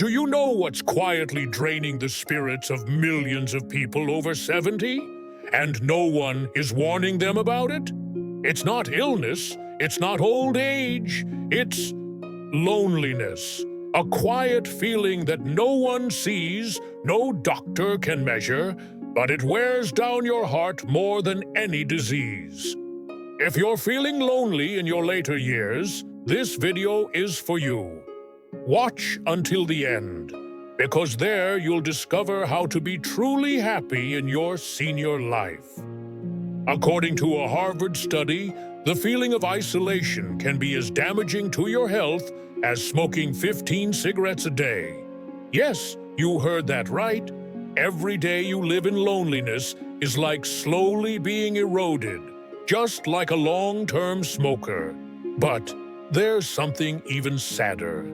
Do you know what's quietly draining the spirits of millions of people over 70? And no one is warning them about it? It's not illness, it's not old age, it's loneliness. A quiet feeling that no one sees, no doctor can measure, but it wears down your heart more than any disease. If you're feeling lonely in your later years, this video is for you. Watch until the end, because there you'll discover how to be truly happy in your senior life. According to a Harvard study, the feeling of isolation can be as damaging to your health as smoking 15 cigarettes a day. Yes, you heard that right. Every day you live in loneliness is like slowly being eroded, just like a long-term smoker. But there's something even sadder.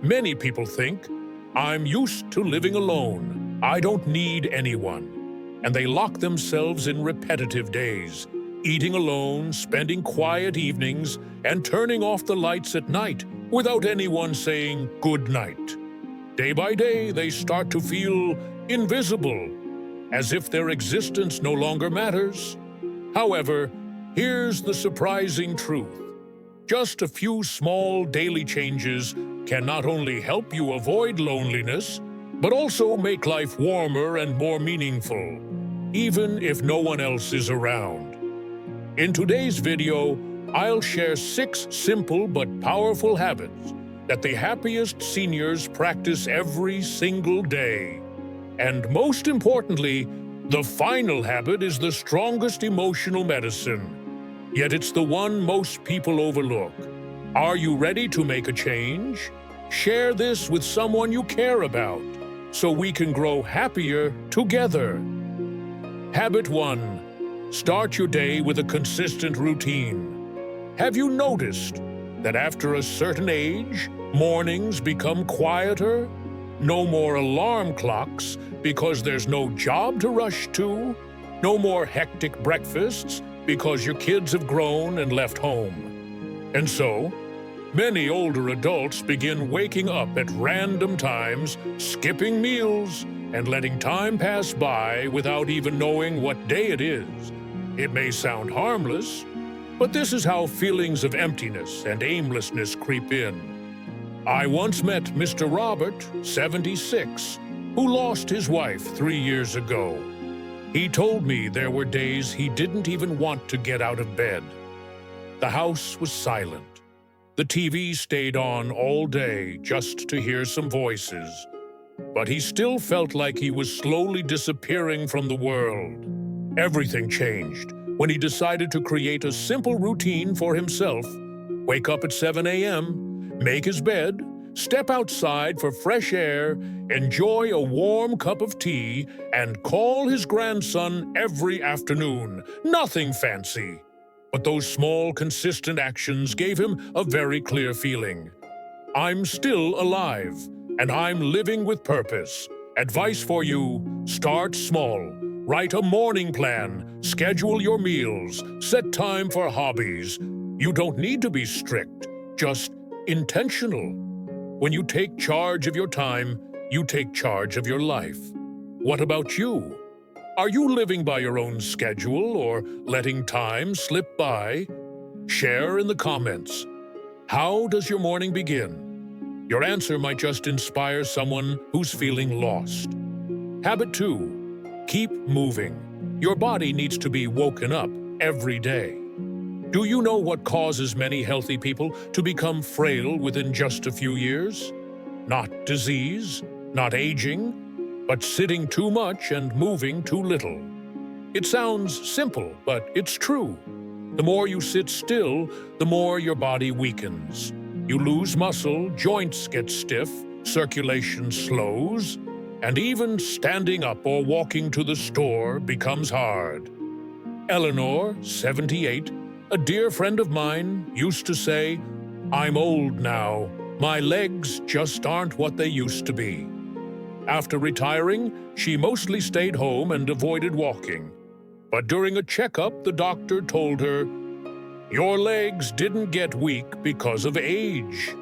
Many people think, I'm used to living alone. I don't need anyone. And they lock themselves in repetitive days, eating alone, spending quiet evenings, and turning off the lights at night without anyone saying good night. Day by day, they start to feel invisible, as if their existence no longer matters. However, here's the surprising truth. Just a few small daily changes can not only help you avoid loneliness, but also make life warmer and more meaningful, even if no one else is around. In today's video, I'll share 6 simple but powerful habits that the happiest seniors practice every single day. And most importantly, the final habit is the strongest emotional medicine, yet it's the one most people overlook. Are you ready to make a change? Share this with someone you care about, so we can grow happier together. Habit 1. Start your day with a consistent routine. Have you noticed that after a certain age, mornings become quieter? No more alarm clocks because there's no job to rush to? No more hectic breakfasts because your kids have grown and left home? And so, many older adults begin waking up at random times, skipping meals, and letting time pass by without even knowing what day it is. It may sound harmless, but this is how feelings of emptiness and aimlessness creep in. I once met Mr. Robert, 76, who lost his wife 3 years ago. He told me there were days he didn't even want to get out of bed. The house was silent. The TV stayed on all day just to hear some voices. But he still felt like he was slowly disappearing from the world. Everything changed when he decided to create a simple routine for himself. Wake up at 7 a.m., make his bed, step outside for fresh air, enjoy a warm cup of tea, and call his grandson every afternoon. Nothing fancy. But those small, consistent actions gave him a very clear feeling. I'm still alive, and I'm living with purpose. Advice for you: start small. Write a morning plan, schedule your meals, set time for hobbies. You don't need to be strict, just intentional. When you take charge of your time, you take charge of your life. What about you? Are you living by your own schedule or letting time slip by? Share in the comments. How does your morning begin? Your answer might just inspire someone who's feeling lost. Habit 2. Keep moving. Your body needs to be woken up every day. Do you know what causes many healthy people to become frail within just a few years? Not disease, not aging, but sitting too much and moving too little. It sounds simple, but it's true. The more you sit still, the more your body weakens. You lose muscle, joints get stiff, circulation slows, and even standing up or walking to the store becomes hard. Eleanor, 78, a dear friend of mine, used to say, I'm old now. My legs just aren't what they used to be. After retiring, she mostly stayed home and avoided walking. But during a checkup, the doctor told her, your legs didn't get weak because of age.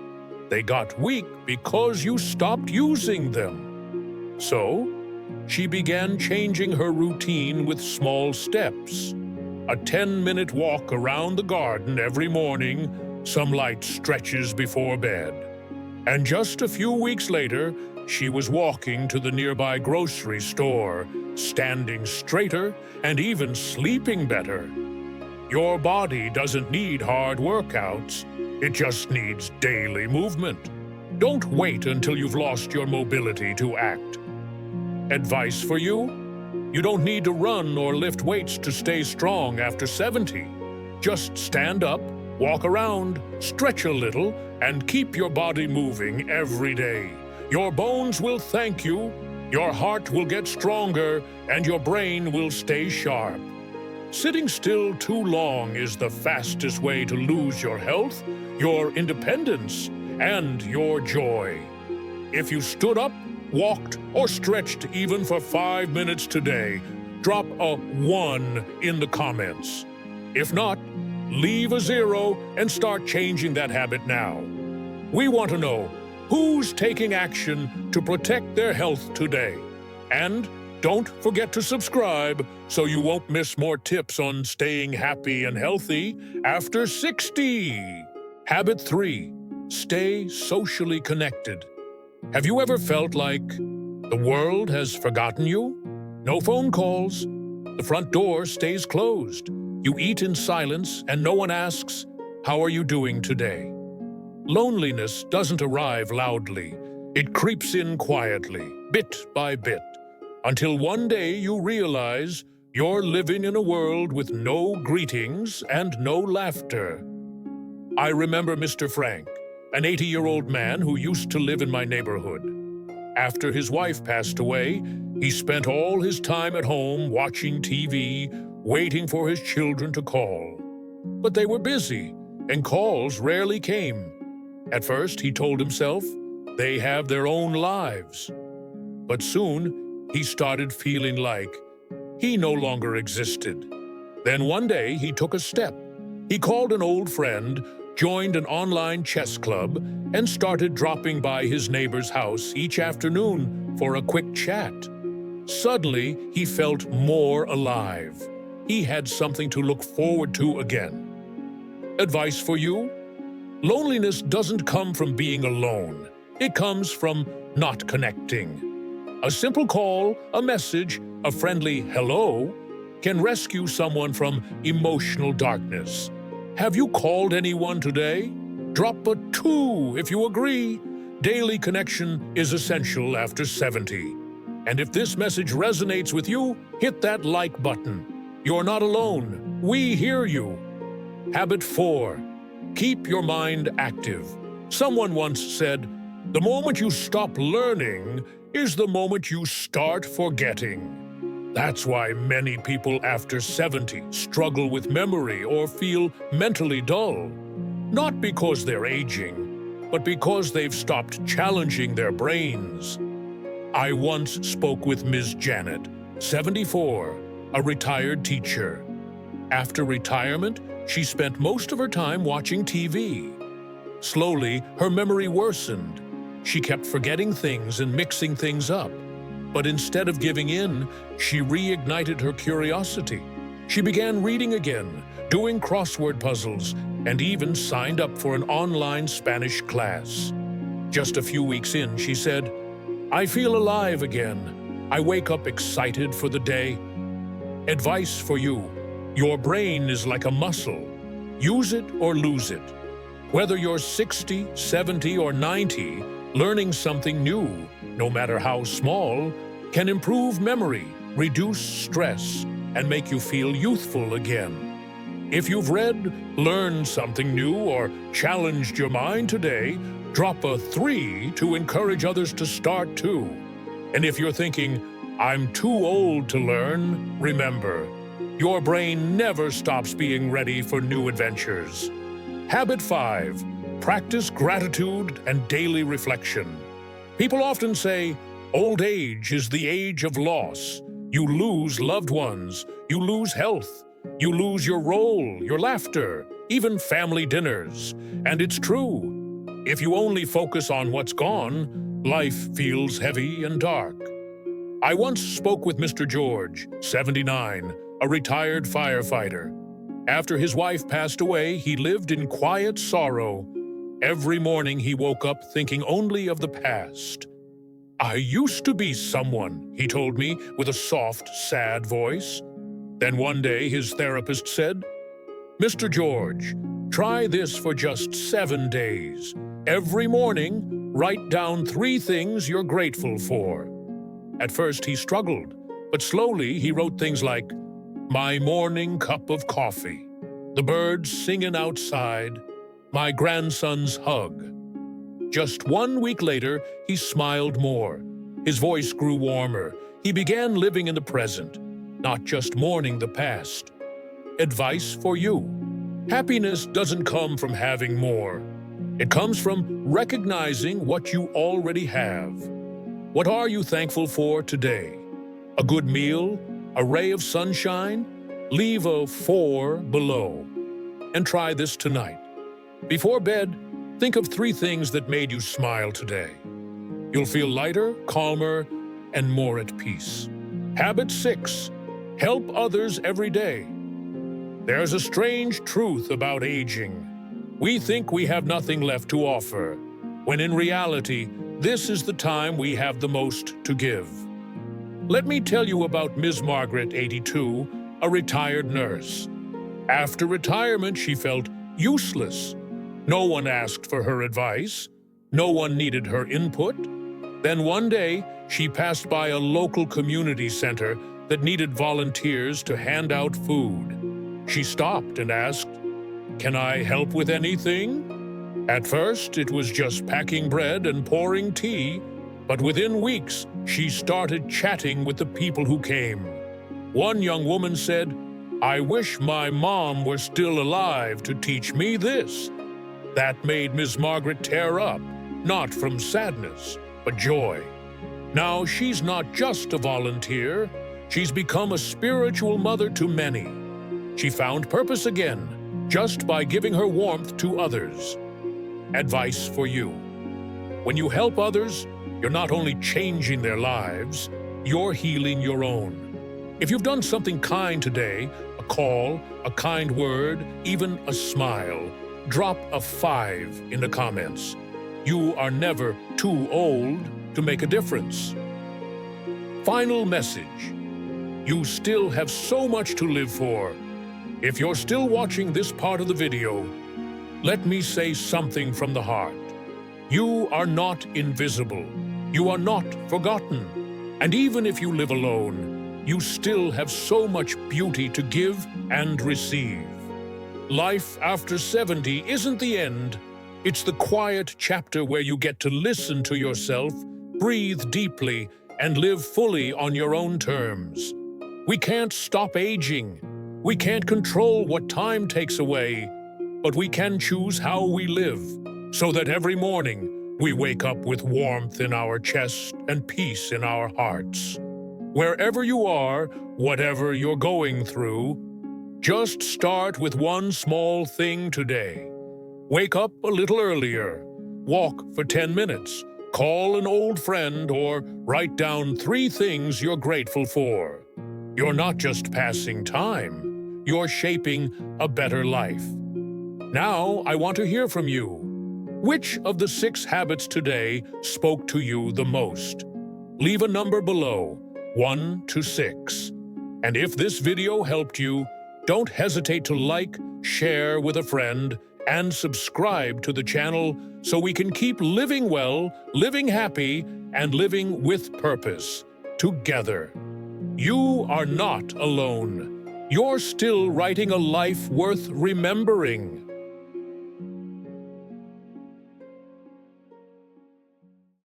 They got weak because you stopped using them. So, she began changing her routine with small steps. A 10-minute walk around the garden every morning, some light stretches before bed. And just a few weeks later, she was walking to the nearby grocery store, standing straighter and even sleeping better. Your body doesn't need hard workouts. It just needs daily movement. Don't wait until you've lost your mobility to act. Advice for you? You don't need to run or lift weights to stay strong after 70. Just stand up, walk around, stretch a little, and keep your body moving every day. Your bones will thank you, your heart will get stronger, and your brain will stay sharp. Sitting still too long is the fastest way to lose your health, your independence, and your joy. If you stood up, walked, or stretched even for 5 minutes today, drop a 1 in the comments. If not, leave a 0 and start changing that habit now. We want to know who's taking action to protect their health today. And don't forget to subscribe so you won't miss more tips on staying happy and healthy after 60. Habit 3. Stay socially connected. Have you ever felt like the world has forgotten you? No phone calls. The front door stays closed. You eat in silence and no one asks, "How are you doing today?" Loneliness doesn't arrive loudly. It creeps in quietly, bit by bit, until one day you realize you're living in a world with no greetings and no laughter. I remember Mr. Frank, an 80-year-old man who used to live in my neighborhood. After his wife passed away, he spent all his time at home watching TV, waiting for his children to call. But they were busy, and calls rarely came. At first, he told himself, they have their own lives. But soon, he started feeling like he no longer existed. Then one day, he took a step. He called an old friend, joined an online chess club, and started dropping by his neighbor's house each afternoon for a quick chat. Suddenly, he felt more alive. He had something to look forward to again. Advice for you? Loneliness doesn't come from being alone. It comes from not connecting. A simple call, a message, a friendly hello can rescue someone from emotional darkness. Have you called anyone today? Drop a 2 if you agree. Daily connection is essential after 70. And if this message resonates with you, hit that like button. You're not alone. We hear you. Habit 4. Keep your mind active. Someone once said, "The moment you stop learning is the moment you start forgetting." That's why many people after 70 struggle with memory or feel mentally dull. Not because they're aging, but because they've stopped challenging their brains. I once spoke with Ms. Janet, 74, a retired teacher. After retirement, she spent most of her time watching TV. Slowly, her memory worsened. She kept forgetting things and mixing things up. But instead of giving in, she reignited her curiosity. She began reading again, doing crossword puzzles, and even signed up for an online Spanish class. Just a few weeks in, she said, "I feel alive again. I wake up excited for the day." Advice for you: your brain is like a muscle. Use it or lose it. Whether you're 60, 70, or 90, learning something new, no matter how small, can improve memory, reduce stress, and make you feel youthful again. If you've read, learned something new, or challenged your mind today, drop a 3 to encourage others to start too. And if you're thinking, "I'm too old to learn," remember, your brain never stops being ready for new adventures. Habit 5. Practice gratitude and daily reflection. People often say, old age is the age of loss. You lose loved ones, you lose health, you lose your role, your laughter, even family dinners. And it's true. If you only focus on what's gone, life feels heavy and dark. I once spoke with Mr. George, 79, a retired firefighter. After his wife passed away, he lived in quiet sorrow. Every morning he woke up thinking only of the past. "I used to be someone," he told me with a soft, sad voice. Then one day his therapist said, "Mr. George, try this for just 7 days. Every morning, write down 3 things you're grateful for." At first he struggled, but slowly he wrote things like, "My morning cup of coffee, the birds singing outside, my grandson's hug." Just 1 week later, he smiled more. His voice grew warmer. He began living in the present, not just mourning the past. Advice for you: happiness doesn't come from having more. It comes from recognizing what you already have. What are you thankful for today? A good meal? A ray of sunshine? Leave a 4 below. And try this tonight. Before bed, think of 3 things that made you smile today. You'll feel lighter, calmer, and more at peace. Habit 6. Help others every day. There's a strange truth about aging. We think we have nothing left to offer, when in reality, this is the time we have the most to give. Let me tell you about Ms. Margaret, 82, a retired nurse. After retirement, she felt useless. No one asked for her advice. No one needed her input. Then one day, she passed by a local community center that needed volunteers to hand out food. She stopped and asked, "Can I help with anything?" At first, it was just packing bread and pouring tea, but within weeks, she started chatting with the people who came. One young woman said, "I wish my mom were still alive to teach me this." That made Ms. Margaret tear up, not from sadness, but joy. Now she's not just a volunteer, she's become a spiritual mother to many. She found purpose again, just by giving her warmth to others. Advice for you: when you help others, you're not only changing their lives, you're healing your own. If you've done something kind today, a call, a kind word, even a smile, drop a 5 in the comments. You are never too old to make a difference. Final message: you still have so much to live for. If you're still watching this part of the video, let me say something from the heart. You are not invisible. You are not forgotten. And even if you live alone, you still have so much beauty to give and receive. Life after 70 isn't the end. It's the quiet chapter where you get to listen to yourself, breathe deeply, and live fully on your own terms. We can't stop aging. We can't control what time takes away, but we can choose how we live, so that every morning we wake up with warmth in our chest and peace in our hearts. Wherever you are, whatever you're going through, just start with one small thing today. Wake up a little earlier, walk for 10 minutes, call an old friend, or write down 3 things you're grateful for. You're not just passing time, you're shaping a better life. Now, I want to hear from you. Which of the 6 habits today spoke to you the most? Leave a number below, 1 to 6. And if this video helped you, don't hesitate to like, share with a friend, and subscribe to the channel so we can keep living well, living happy, and living with purpose, together. You are not alone. You're still writing a life worth remembering.